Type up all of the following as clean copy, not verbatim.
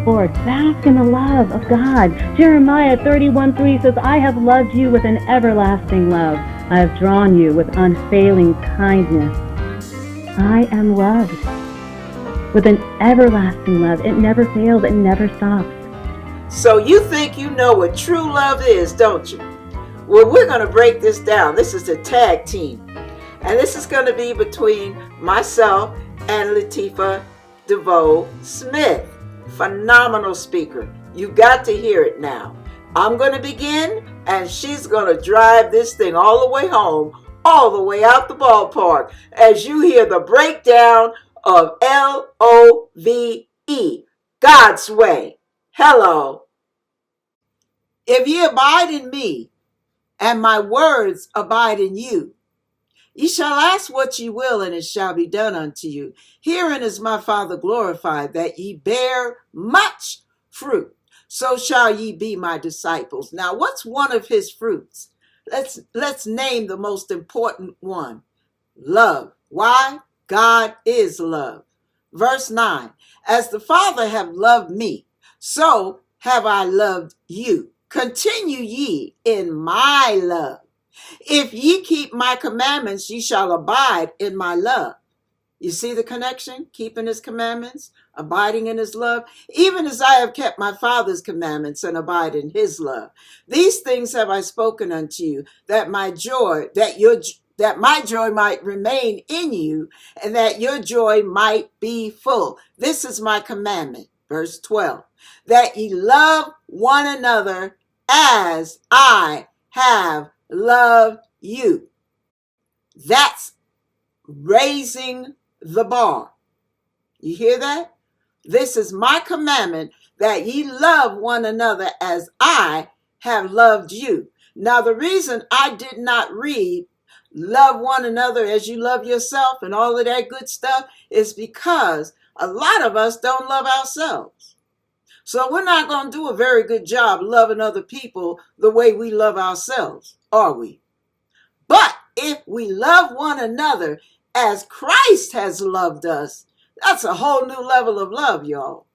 forth. Bask in the love of God. Jeremiah 31:3 says, I have loved you with an everlasting love. I have drawn you with unfailing kindness. I am loved with an everlasting love. It never fails. It never stops. So you think you know what true love is, don't you? Well, we're going to break this down. This is a tag team. And this is going to be between myself and Latifah DeVoe Smith. Phenomenal speaker. You got to hear it now. I'm going to begin, and she's going to drive this thing all the way home, all the way out the ballpark, as you hear the breakdown of LOVE, God's way. Hello. If ye abide in me, and my words abide in you, ye shall ask what ye will, and it shall be done unto you. Herein is my Father glorified, that ye bear much fruit. So shall ye be my disciples. Now, what's one of his fruits? Let's name the most important one. Love. Why? God is love. Verse 9. As the Father have loved me, so have I loved you. Continue ye in my love. If ye keep my commandments, ye shall abide in my love. You see the connection? Keeping his commandments, abiding in his love. Even as I have kept my Father's commandments and abide in his love. These things have I spoken unto you, that my joy might remain in you, and that your joy might be full. This is my commandment. Verse 12. That ye love one another as I have loved you. That's raising the bar. You hear that? This is my commandment, that ye love one another as I have loved you. Now, the reason I did not read love one another as you love yourself and all of that good stuff is because a lot of us don't love ourselves. So we're not going to do a very good job loving other people the way we love ourselves, are we? But if we love one another as Christ has loved us, that's a whole new level of love, y'all.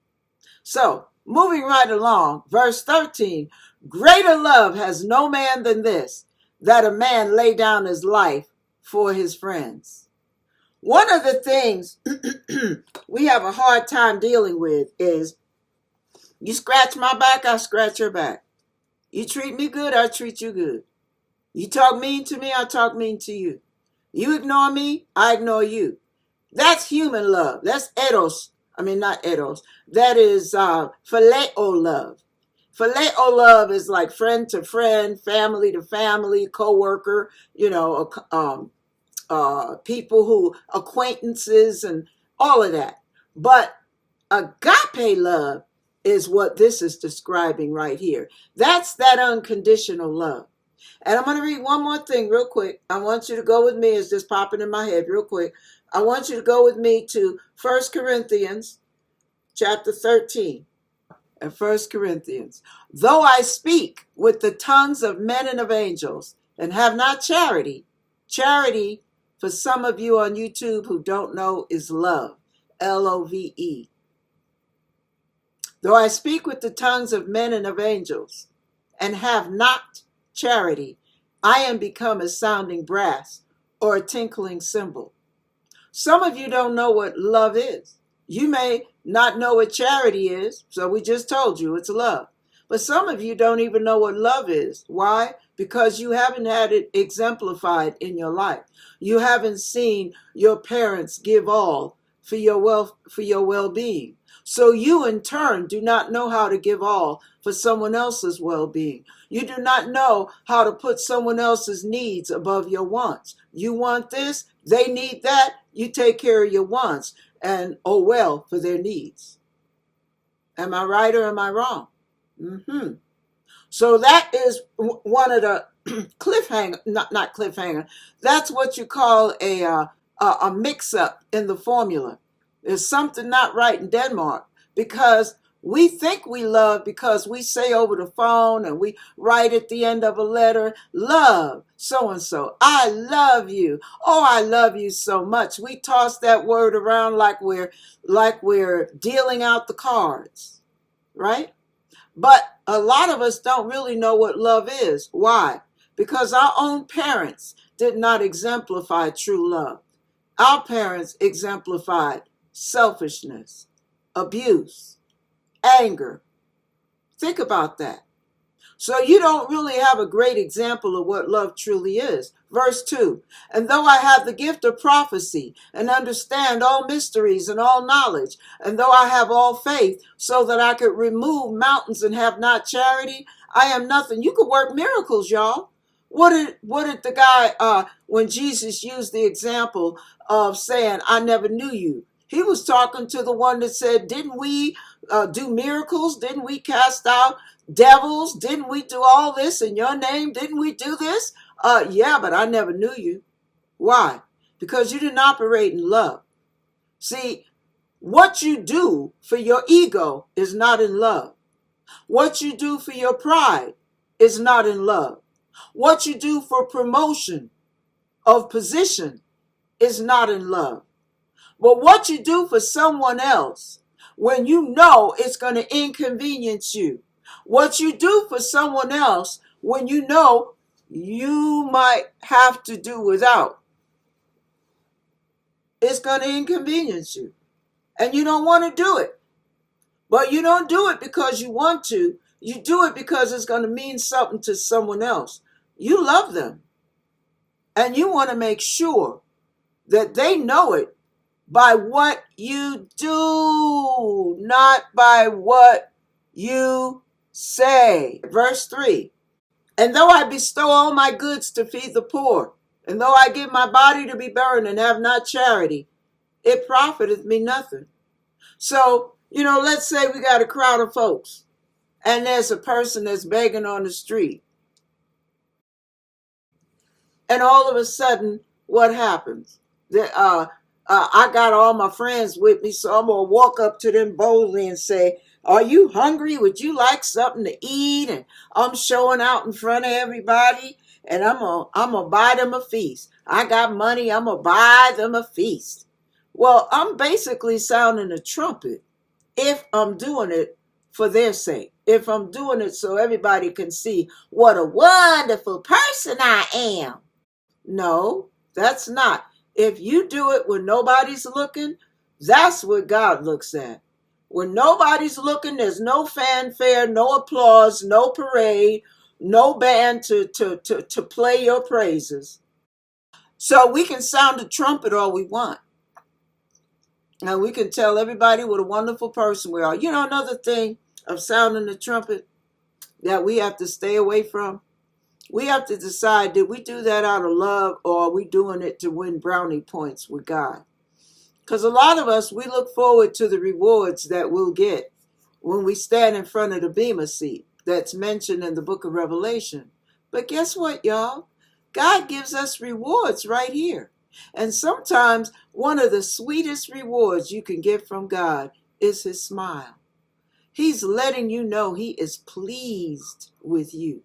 So, moving right along, verse 13, greater love has no man than this, that a man lay down his life for his friends. One of the things we have a hard time dealing with is, you scratch my back, I scratch your back. You treat me good, I treat you good. You talk mean to me, I talk mean to you. You ignore me, I ignore you. That's human love. That's eros. Not eros. That is phileo love. Phileo love is like friend to friend, family to family, co-worker, people who, acquaintances and all of that. But agape love is what this is describing right here. That's that unconditional love. And I'm going to read one more thing real quick. I want you to go with me. It's just popping in my head real quick. I want you to go with me to 1 Corinthians chapter 13. And 1 Corinthians. Though I speak with the tongues of men and of angels and have not charity, charity for some of you on YouTube who don't know is love. Love. Though I speak with the tongues of men and of angels and have not charity, I am become a sounding brass or a tinkling cymbal. Some of you don't know what love is. You may not know what charity is, so we just told you it's love. But some of you don't even know what love is. Why? Because you haven't had it exemplified in your life. You haven't seen your parents give all for your well-being. So you in turn do not know how to give all for someone else's well-being. You do not know how to put someone else's needs above your wants. You want this, they need that, you take care of your wants and oh well for their needs. Am I right or am I wrong? So that is one of the cliffhanger, not cliffhanger. That's what you call a mix-up in the formula. There's something not right in Denmark because we think we love because we say over the phone and we write at the end of a letter, love so-and-so. I love you. Oh, I love you so much. We toss that word around like we're dealing out the cards. right? But a lot of us don't really know what love is. Why? Because our own parents did not exemplify true love. Our parents exemplified selfishness, abuse, anger. Think about that. So you don't really have a great example of what love truly is. Verse 2, and though I have the gift of prophecy and understand all mysteries and all knowledge, and though I have all faith so that I could remove mountains and have not charity, I am nothing. You could work miracles, y'all. What did the guy, when Jesus used the example of saying, I never knew you? He was talking to the one that said, didn't we do miracles? Didn't we cast out devils? Didn't we do all this in your name? Didn't we do this? Yeah, but I never knew you. Why? Because you didn't operate in love. See, what you do for your ego is not in love. What you do for your pride is not in love. What you do for promotion of position is not in love. But what you do for someone else when you know it's going to inconvenience you, what you do for someone else when you know you might have to do without, it's going to inconvenience you. And you don't want to do it. But you don't do it because you want to. You do it because it's going to mean something to someone else. You love them. And you want to make sure that they know it by what you do, not by what you say. Verse 3, and though I bestow all my goods to feed the poor, and though I give my body to be burned and have not charity, it profiteth me nothing. So, let's say we got a crowd of folks, and there's a person that's begging on the street. And all of a sudden, what happens? I got all my friends with me, so I'm going to walk up to them boldly and say, are you hungry? Would you like something to eat? And I'm showing out in front of everybody, and I'm gonna buy them a feast. I got money, I'm going to buy them a feast. Well, I'm basically sounding a trumpet if I'm doing it for their sake. If I'm doing it so everybody can see what a wonderful person I am. No, that's not. If you do it when nobody's looking, that's what God looks at. When nobody's looking, there's no fanfare, no applause, no parade, no band to play your praises. So we can sound a trumpet all we want. And we can tell everybody what a wonderful person we are. Another thing of sounding the trumpet that we have to stay away from? We have to decide, did we do that out of love, or are we doing it to win brownie points with God? Because a lot of us, we look forward to the rewards that we'll get when we stand in front of the bema seat that's mentioned in the book of Revelation. But guess what, y'all? God gives us rewards right here. And sometimes one of the sweetest rewards you can get from God is his smile. He's letting you know he is pleased with you.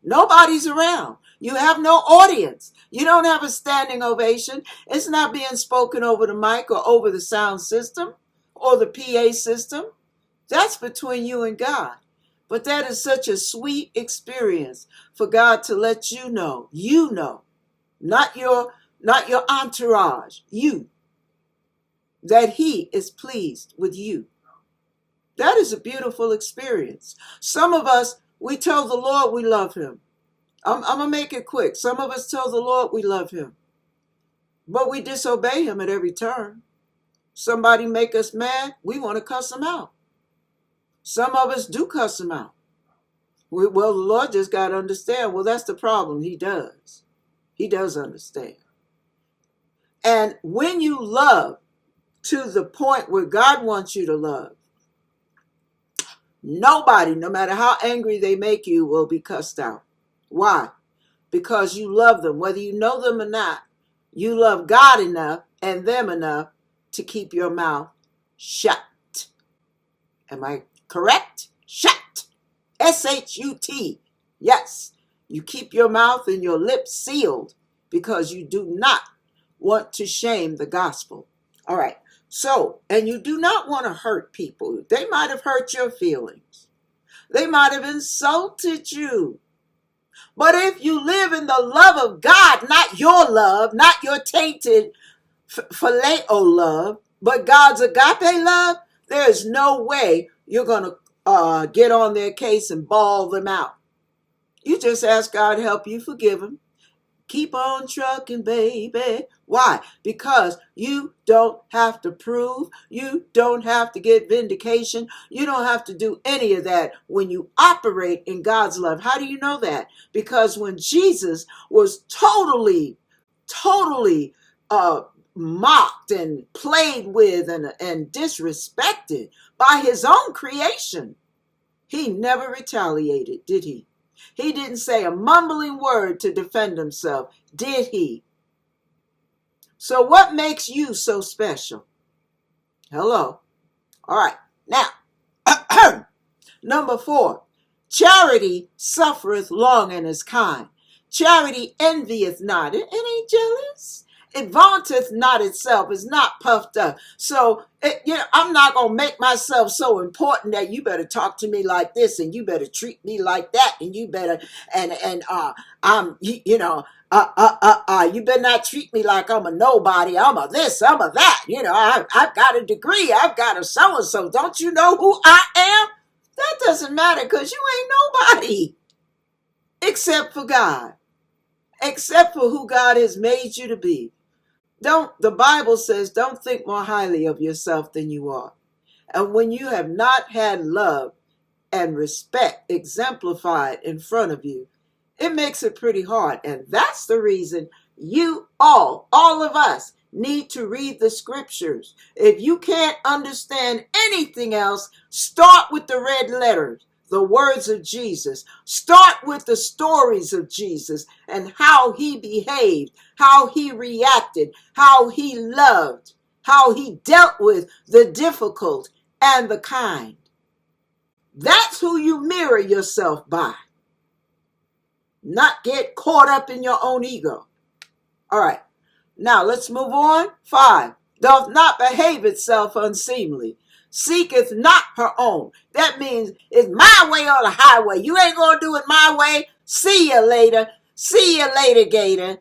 Nobody's around. You have no audience. You don't have a standing ovation. It's not being spoken over the mic or over the sound system or the PA system. That's between you and God. But that is such a sweet experience for God to let you know, not your entourage, you, that he is pleased with you. That is a beautiful experience. Some of us, we tell the Lord we love him. I'm going to make it quick. Some of us tell the Lord we love him, but we disobey him at every turn. Somebody make us mad, we want to cuss them out. Some of us do cuss them out. Well, the Lord just got to understand. Well, that's the problem. He does. He does understand. And when you love to the point where God wants you to love, nobody, no matter how angry they make you, will be cussed out. Why? Because you love them. Whether you know them or not, you love God enough and them enough to keep your mouth shut. Am I correct? Shut. S-H-U-T. Yes. You keep your mouth and your lips sealed because you do not want to shame the gospel. All right. So, and you do not want to hurt people. They might have hurt your feelings. They might have insulted you. But if you live in the love of God, not your love, not your tainted phileo love, but God's agape love, there is no way you're going to get on their case and bawl them out. You just ask God to help you forgive them. Keep on trucking, baby. Why? Because you don't have to prove. You don't have to get vindication. You don't have to do any of that when you operate in God's love. How do you know that? Because when Jesus was totally mocked and played with and disrespected by his own creation, he never retaliated, did he? He didn't say a mumbling word to defend himself, did he? So what makes you so special? Hello. All right. Now, number 4, charity suffereth long and is kind. Charity envieth not. It ain't jealous. It vaunteth not itself, is not puffed up. So, I'm not going to make myself so important that you better talk to me like this and you better treat me like that and you better, you better not treat me like I'm a nobody. I'm a this, I'm a that. I've got a degree. I've got a so-and-so. Don't you know who I am? That doesn't matter because you ain't nobody except for God, except for who God has made you to be. The Bible says, don't think more highly of yourself than you are. And when you have not had love and respect exemplified in front of you, it makes it pretty hard. And that's the reason you all of us need to read the scriptures. If you can't understand anything else, start with the red letters. The words of Jesus. Start with the stories of Jesus and how he behaved, how he reacted, how he loved, how he dealt with the difficult and the kind. That's who you mirror yourself by. Not get caught up in your own ego. All right. Now let's move on. 5. Doth not behave itself unseemly. Seeketh not her own. That means it's my way or the highway. You ain't going to do it my way. See you later. See you later, Gator.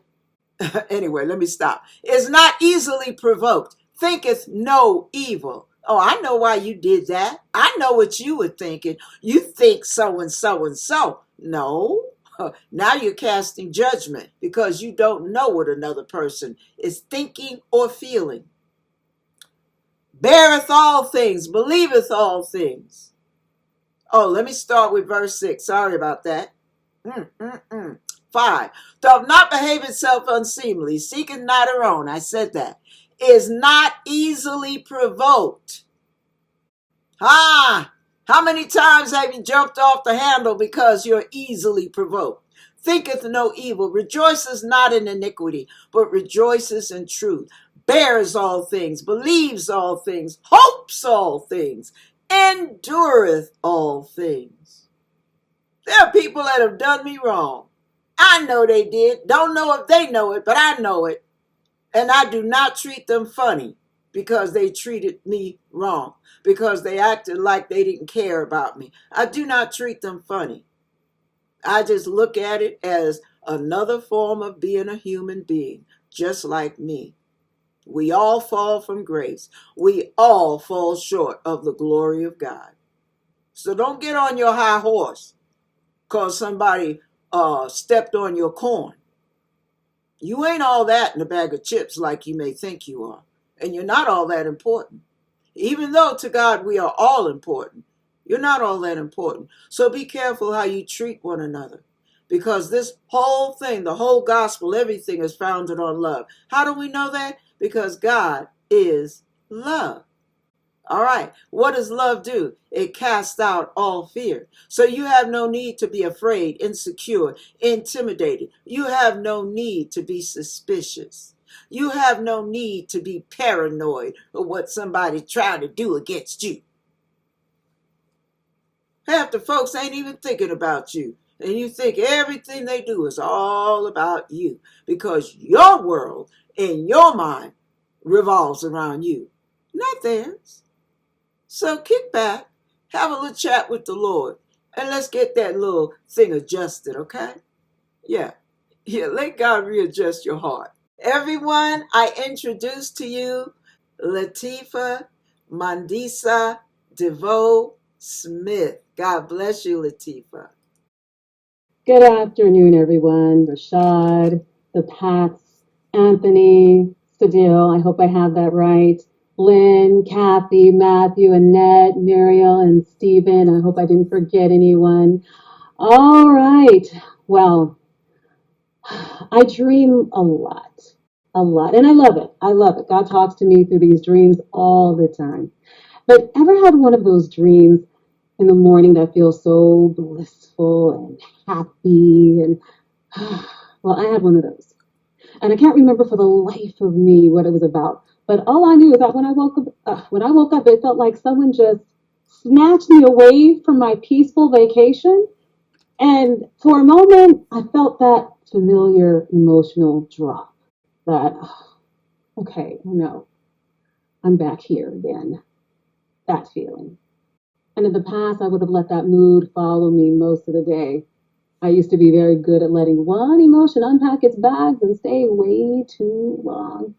Anyway, let me stop. Is not easily provoked. Thinketh no evil. Oh, I know why you did that. I know what you were thinking. You think so and so and so. No. Now you're casting judgment because you don't know what another person is thinking or feeling. Beareth all things, believeth all things. Oh, let me start with verse 6. Sorry about that. 5. Doth not behave itself unseemly, seeketh not her own. I said that. Is not easily provoked. How many times have you jumped off the handle because you're easily provoked? Thinketh no evil, rejoices not in iniquity, but rejoices in truth. Bears all things, believes all things, hopes all things, endureth all things. There are people that have done me wrong. I know they did. Don't know if they know it, but I know it. And I do not treat them funny because they treated me wrong, because they acted like they didn't care about me. I do not treat them funny. I just look at it as another form of being a human being, just like me. We all fall from grace. We all fall short of the glory of God. So don't get on your high horse because somebody stepped on your corn. You ain't all that in a bag of chips like you may think you are. And you're not all that important. Even though to God we are all important, you're not all that important. So be careful how you treat one another. Because this whole thing, the whole gospel, everything is founded on love. How do we know that? Because God is love. All right. What does love do? It casts out all fear. So you have no need to be afraid, insecure, intimidated. You have no need to be suspicious. You have no need to be paranoid of what somebody's trying to do against you. Half the folks ain't even thinking about you. And you think everything they do is all about you because your world in your mind revolves around you. not theirs. So kick back, have a little chat with the Lord, and let's get that little thing adjusted, okay? Yeah. Yeah, let God readjust your heart. Everyone, I introduce to you Latifa Mandisa DeVoe Smith. God bless you, Latifa. Good afternoon, everyone. Rashad, the Pats, Anthony, Sadil, I hope I have that right. Lynn, Kathy, Matthew, Annette, Muriel, and Stephen. I hope I didn't forget anyone. All right. Well, I dream a lot, and I love it. I love it. God talks to me through these dreams all the time. But ever had one of those dreams in the morning that feels so blissful and happy and well, I had one of those. And I can't remember for the life of me what it was about. But all I knew is that when I woke up, it felt like someone just snatched me away from my peaceful vacation. And for a moment, I felt that familiar emotional drop. That, okay, no, I'm back here again. That feeling. And in the past, I would have let that mood follow me most of the day. I used to be very good at letting one emotion unpack its bags and stay way too long.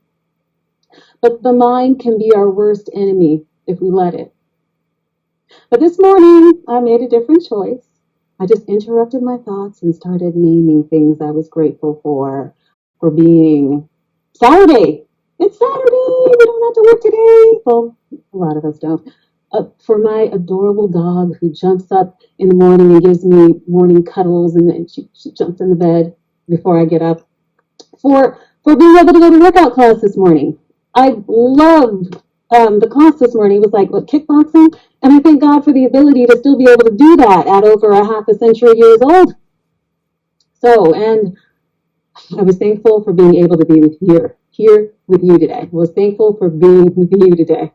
But the mind can be our worst enemy if we let it. But this morning, I made a different choice. I just interrupted my thoughts and started naming things I was grateful for being Saturday. It's Saturday. We don't have to work today. Well, a lot of us don't. For my adorable dog who jumps up in the morning and gives me morning cuddles, and then she jumps in the bed before I get up. For being able to go to workout class this morning. I loved the class this morning. It was like kickboxing, and I thank God for the ability to still be able to do that at over a half a century years old. So, and I was thankful for being able to be here with you today. I was thankful for being with you today.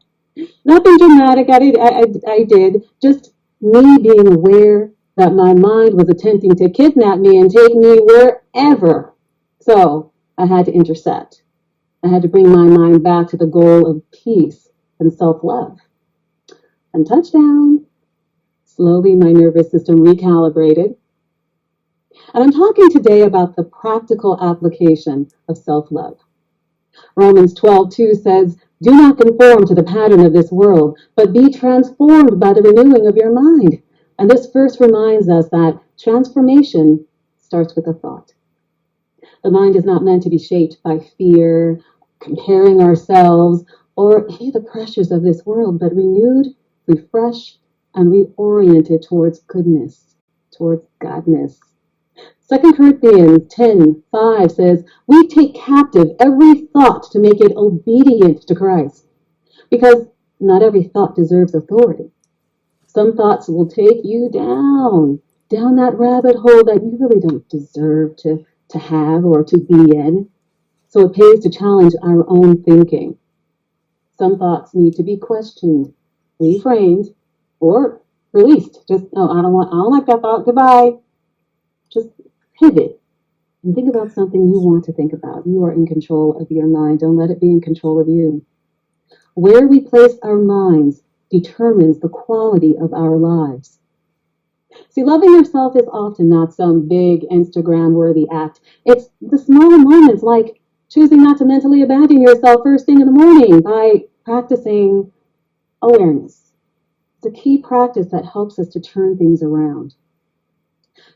Nothing dramatic. I did. Just me being aware that my mind was attempting to kidnap me and take me wherever. So I had to intercept. I had to bring my mind back to the goal of peace and self-love. And touchdown. Slowly, my nervous system recalibrated. And I'm talking today about the practical application of self-love. Romans 12:2 says, "Do not conform to the pattern of this world, but be transformed by the renewing of your mind." And this verse reminds us that transformation starts with a thought. The mind is not meant to be shaped by fear, comparing ourselves, or any of the pressures of this world, but renewed, refreshed, and reoriented towards goodness, towards godness. 2 Corinthians 10:5 says, "We take captive every thought to make it obedient to Christ." Because not every thought deserves authority. Some thoughts will take you down that rabbit hole that you really don't deserve to have or to be in. So it pays to challenge our own thinking. Some thoughts need to be questioned, reframed, or released. Just, oh, I don't like that thought. Goodbye. Just pivot and think about something you want to think about. You are in control of your mind. Don't let it be in control of you. Where we place our minds determines the quality of our lives. See, loving yourself is often not some big Instagram-worthy act. It's the small moments like choosing not to mentally abandon yourself first thing in the morning by practicing awareness. It's a key practice that helps us to turn things around.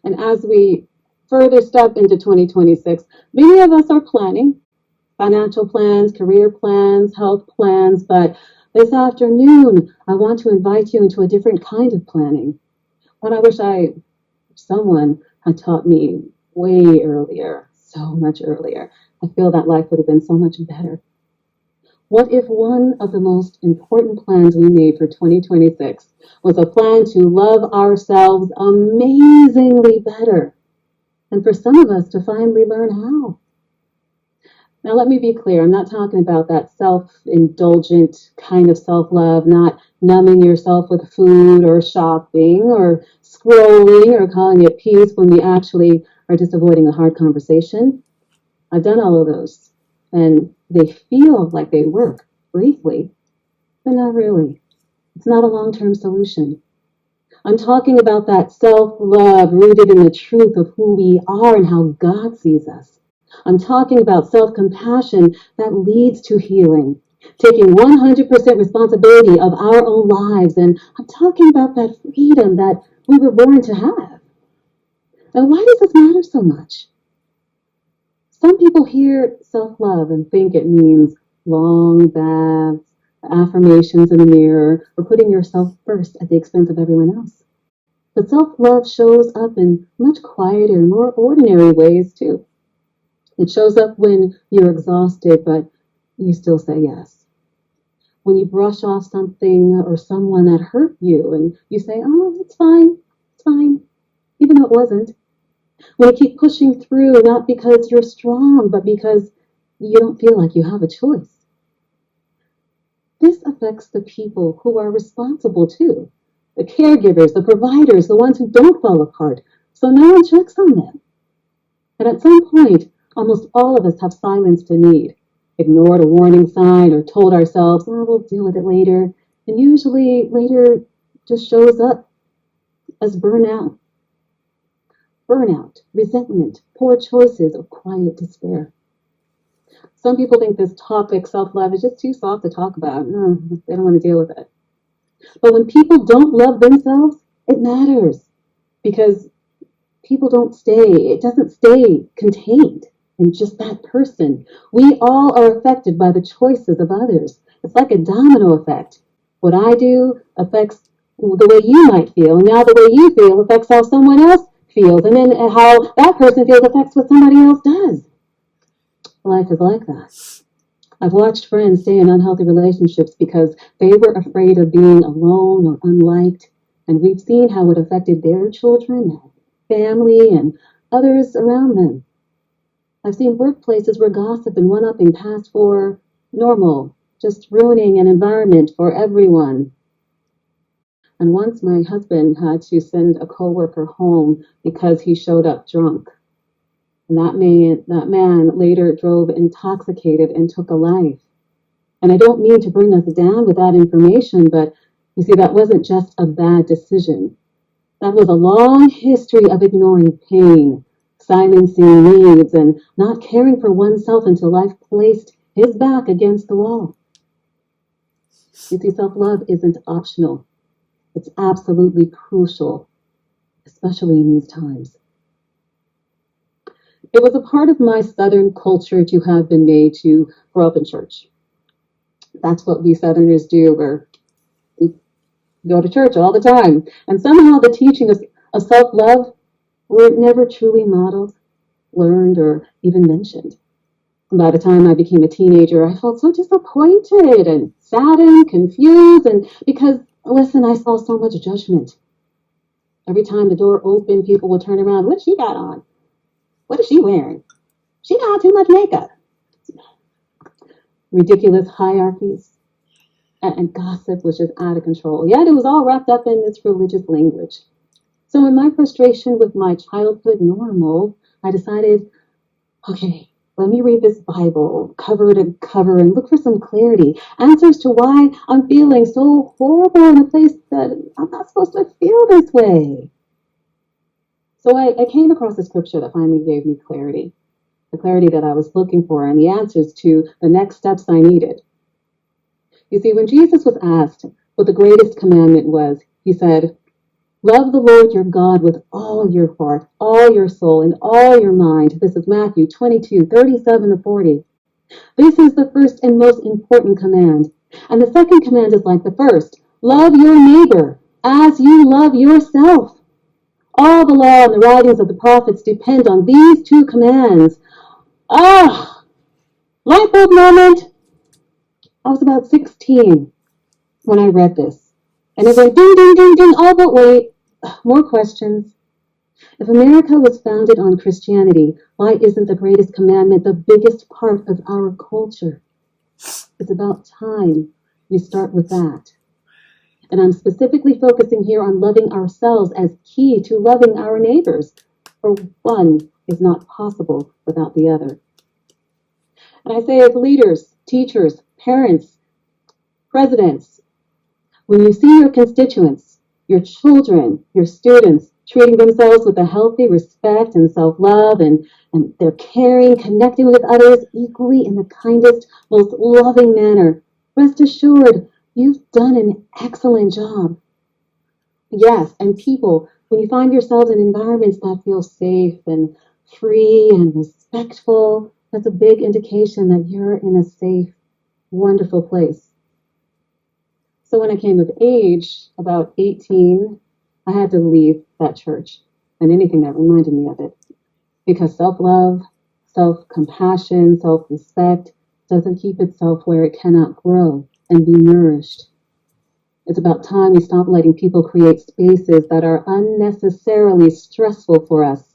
And as we further step into 2026, many of us are planning financial plans, career plans, health plans, but this afternoon, I want to invite you into a different kind of planning. What I wish someone had taught me way earlier, so much earlier. I feel that life would have been so much better. What if one of the most important plans we made for 2026 was a plan to love ourselves amazingly better? And for some of us to finally learn how. Now, let me be clear. I'm not talking about that self-indulgent kind of self-love, not numbing yourself with food or shopping or scrolling or calling it peace when we actually are just avoiding a hard conversation. I've done all of those, and they feel like they work briefly, But not really. It's not a long-term solution. I'm talking about that self-love rooted in the truth of who we are and how God sees us. I'm talking about self-compassion that leads to healing, taking 100% responsibility of our own lives. And I'm talking about that freedom that we were born to have. And why does this matter so much? Some people hear self-love and think it means long baths, affirmations in the mirror, or putting yourself first at the expense of everyone else. But self-love shows up in much quieter, more ordinary ways too. It shows up when you're exhausted, but you still say yes. When you brush off something or someone that hurt you and you say, oh, it's fine, even though it wasn't. When you keep pushing through, not because you're strong, but because you don't feel like you have a choice. This affects the people who are responsible too. The caregivers, the providers, the ones who don't fall apart, so no one checks on them. And at some point, almost all of us have silenced a need, ignored a warning sign, or told ourselves, oh, we'll deal with it later. And usually later just shows up as burnout. Burnout, resentment, poor choices, or quiet despair. Some people think this topic, self-love, is just too soft to talk about. They don't want to deal with it. But when people don't love themselves, it matters because people don't stay. It doesn't stay contained in just that person. We all are affected by the choices of others. It's like a domino effect. What I do affects the way you might feel. And now the way you feel affects how someone else feels. And then how that person feels affects what somebody else does. Life is like that. I've watched friends stay in unhealthy relationships because they were afraid of being alone or unliked. And we've seen how it affected their children, family, and others around them. I've seen workplaces where gossip and one-upping passed for normal, just ruining an environment for everyone. And once my husband had to send a coworker home because he showed up drunk. And that man later drove intoxicated and took a life. And I don't mean to bring us down with that information, but you see, that wasn't just a bad decision. That was a long history of ignoring pain, silencing needs, and not caring for oneself until life placed his back against the wall. You see, self-love isn't optional. It's absolutely crucial, especially in these times. It was a part of my Southern culture to have been made to grow up in church. That's what we Southerners do. We go to church all the time. And somehow the teaching of self-love were never truly modeled, learned, or even mentioned. And by the time I became a teenager, I felt so disappointed and saddened, confused, and because, listen, I saw so much judgment. Every time the door opened, people would turn around. What she got on? What is she wearing? She got too much makeup. Ridiculous hierarchies and gossip was just out of control. Yet it was all wrapped up in this religious language. So in my frustration with my childhood normal, I decided, okay, let me read this Bible cover to cover and look for some clarity, answers to why I'm feeling so horrible in a place that I'm not supposed to feel this way. So I came across a scripture that finally gave me clarity, the clarity that I was looking for and the answers to the next steps I needed. You see, when Jesus was asked what the greatest commandment was, he said, love the Lord your God with all your heart, all your soul, and all your mind. This is Matthew 22:37-40. This is the first and most important command. And the second command is like the first. Love your neighbor as you love yourself. All the law and the writings of the prophets depend on these two commands. Light bulb moment. I was about 16 when I read this. And it went ding, ding, ding, ding. Oh, but wait, more questions. If America was founded on Christianity, why isn't the greatest commandment the biggest part of our culture? It's about time we start with that. And I'm specifically focusing here on loving ourselves as key to loving our neighbors, for one is not possible without the other. And I say as leaders, teachers, parents, Presidents, when you see your constituents, your children, your students treating themselves with a healthy respect and self-love, and they're caring, connecting with others equally in the kindest, most loving manner, rest assured, you've done an excellent job. Yes, and people, when you find yourselves in environments that feel safe and free and respectful, that's a big indication that you're in a safe, wonderful place. So when I came of age, about 18, I had to leave that church and anything that reminded me of it. Because self-love, self-compassion, self-respect doesn't keep itself where it cannot grow and be nourished. It's about time we stop letting people create spaces that are unnecessarily stressful for us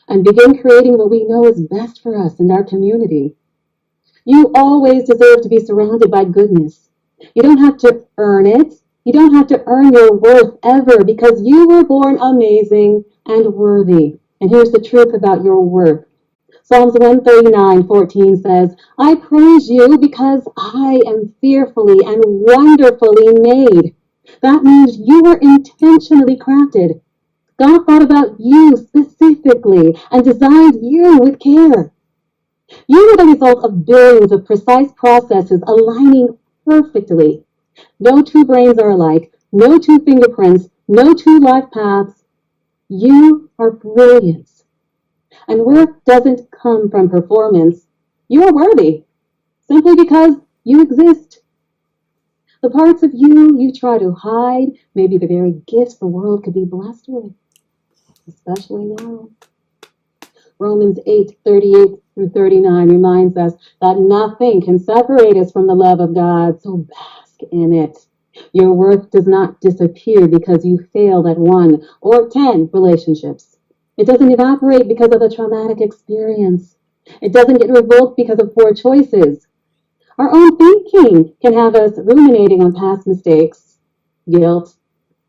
and begin creating what we know is best for us and our community. You always deserve to be surrounded by goodness. You don't have to earn it. You don't have to earn your worth ever because you were born amazing and worthy. And here's the truth about your worth. Psalms 139:14 says, I praise you because I am fearfully and wonderfully made. That means you were intentionally crafted. God thought about you specifically and designed you with care. You are the result of billions of precise processes aligning perfectly. No two brains are alike, no two fingerprints, no two life paths. You are brilliance. And worth doesn't come from performance. You are worthy, simply because you exist. The parts of you try to hide may be the very gifts the world could be blessed with, especially now. Romans 8:38-39 reminds us that nothing can separate us from the love of God, so bask in it. Your worth does not disappear because you failed at 1 or 10 relationships. It doesn't evaporate because of a traumatic experience. It doesn't get revoked because of poor choices. Our own thinking can have us ruminating on past mistakes. Guilt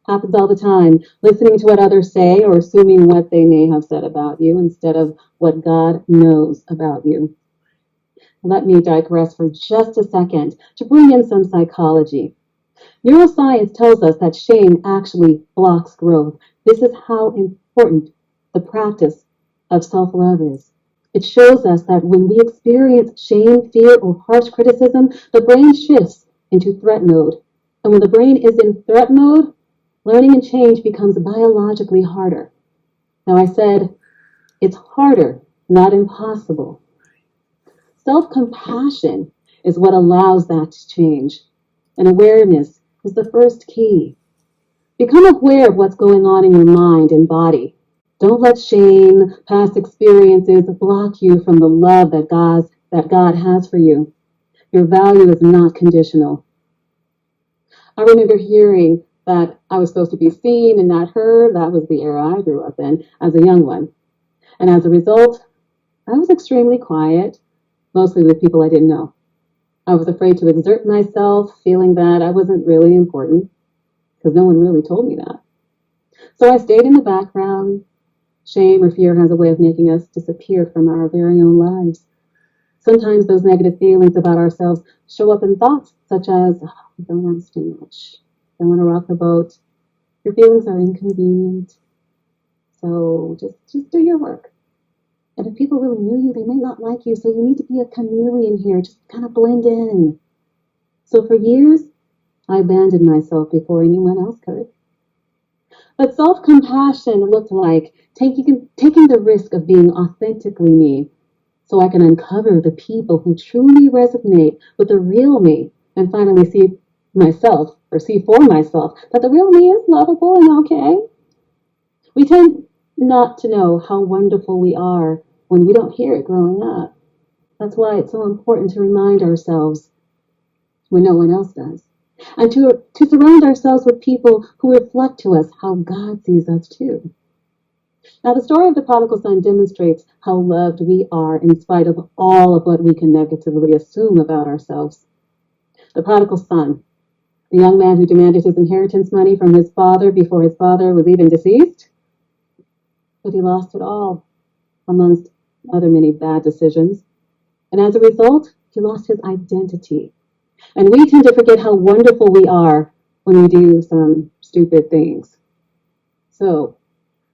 happens all the time, listening to what others say or assuming what they may have said about you instead of what God knows about you. Let me digress for just a second to bring in some psychology. Neuroscience tells us that shame actually blocks growth. This is how important the practice of self-love is. It shows us that when we experience shame, fear, or harsh criticism, the brain shifts into threat mode. And when the brain is in threat mode, learning and change becomes biologically harder. Now I said, it's harder, not impossible. Self-compassion is what allows that to change. And awareness is the first key. Become aware of what's going on in your mind and body. Don't let shame, past experiences block you from the love that God has for you. Your value is not conditional. I remember hearing that I was supposed to be seen and not heard. That was the era I grew up in as a young one. And as a result, I was extremely quiet, mostly with people I didn't know. I was afraid to exert myself, feeling that I wasn't really important, because no one really told me that. So I stayed in the background. Shame or fear has a way of making us disappear from our very own lives. Sometimes those negative feelings about ourselves show up in thoughts such as, I don't want to do much. I want to rock the boat. Your feelings are inconvenient. So just do your work. And if people really knew you, they may not like you. So you need to be a chameleon here. Just kind of blend in. So for years, I abandoned myself before anyone else could. But self-compassion looked like taking the risk of being authentically me so I can uncover the people who truly resonate with the real me and finally see for myself that the real me is lovable and okay. We tend not to know how wonderful we are when we don't hear it growing up. That's why it's so important to remind ourselves when no one else does. And to surround ourselves with people who reflect to us how God sees us too. Now, the story of the prodigal son demonstrates how loved we are in spite of all of what we can negatively assume about ourselves. The prodigal son, the young man who demanded his inheritance money from his father before his father was even deceased, but he lost it all, amongst other many bad decisions. And as a result, he lost his identity. And we tend to forget how wonderful we are when we do some stupid things. So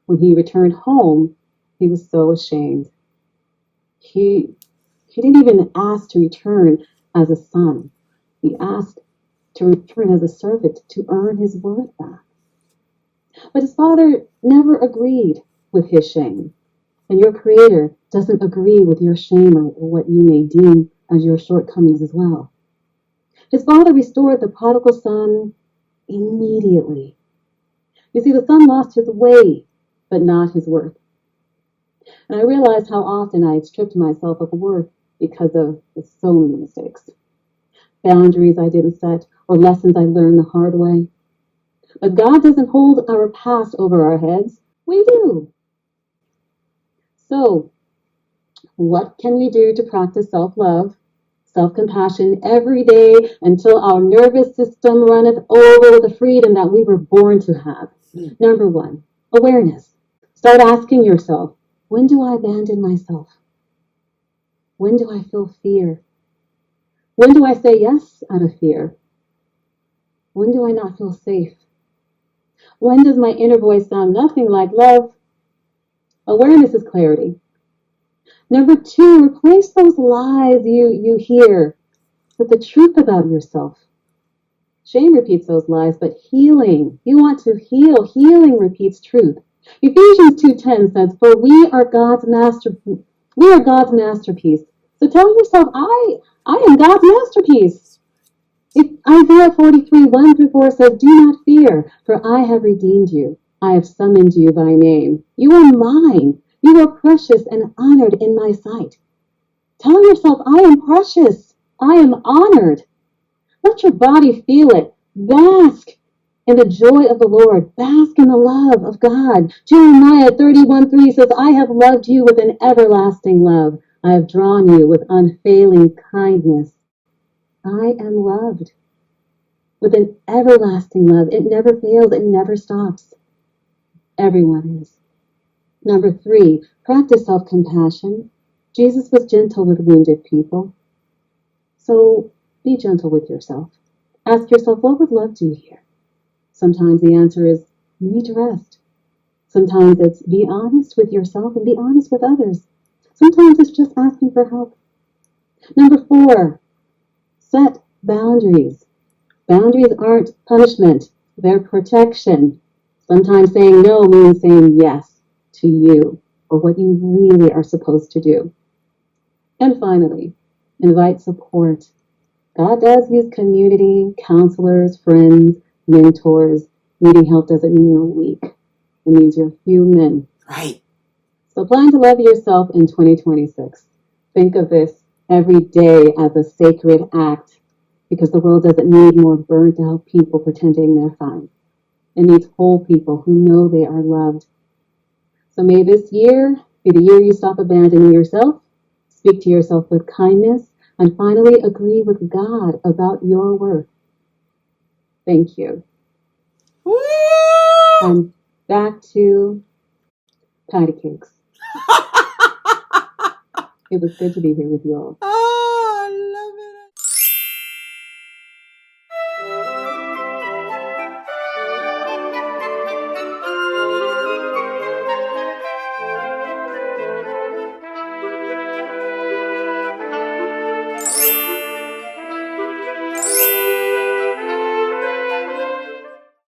when he returned home, he was so ashamed. He didn't even ask to return as a son. He asked to return as a servant to earn his worth back. But his father never agreed with his shame. And your Creator doesn't agree with your shame or what you may deem as your shortcomings as well. His father restored the prodigal son immediately. You see, the son lost his way, but not his worth. And I realized how often I had stripped myself of worth because of so many mistakes. Boundaries I didn't set, or lessons I learned the hard way. But God doesn't hold our past over our heads. We do. So, what can we do to practice self-love, self-compassion every day until our nervous system runneth over with the freedom that we were born to have? Number 1, awareness. Start asking yourself, when do I abandon myself? When do I feel fear? When do I say yes out of fear? When do I not feel safe? When does my inner voice sound nothing like love? Awareness is clarity. Number 2, replace those lies you hear with the truth about yourself. Shame repeats those lies, but healing, you want to heal. Healing repeats truth. Ephesians 2:10 says, "For we are God's masterpiece." So tell yourself, I am God's masterpiece. If Isaiah 43:1-4 says, "Do not fear, for I have redeemed you. I have summoned you by name. You are mine. You are precious and honored in my sight." Tell yourself, I am precious. I am honored. Let your body feel it. Bask in the joy of the Lord. Bask in the love of God. Jeremiah 31:3 says, "I have loved you with an everlasting love. I have drawn you with unfailing kindness." I am loved with an everlasting love. It never fails. It never stops. Everyone is. Number 3, practice self-compassion. Jesus was gentle with wounded people. So be gentle with yourself. Ask yourself, what would love do here? Sometimes the answer is, you need to rest. Sometimes it's be honest with yourself and be honest with others. Sometimes it's just asking for help. Number 4, set boundaries. Boundaries aren't punishment, they're protection. Sometimes saying no means saying yes to you or what you really are supposed to do. And finally, invite support. God does use community, counselors, friends, mentors. Needing help doesn't mean you're weak. It means you're human. Right. So plan to love yourself in 2026. Think of this every day as a sacred act, because the world doesn't need more burnt out people pretending they're fine. It needs whole people who know they are loved. So may this year be the year you stop abandoning yourself, speak to yourself with kindness, and finally agree with God about your worth. Thank you. Woo! And back to patty cakes. It was good to be here with you all.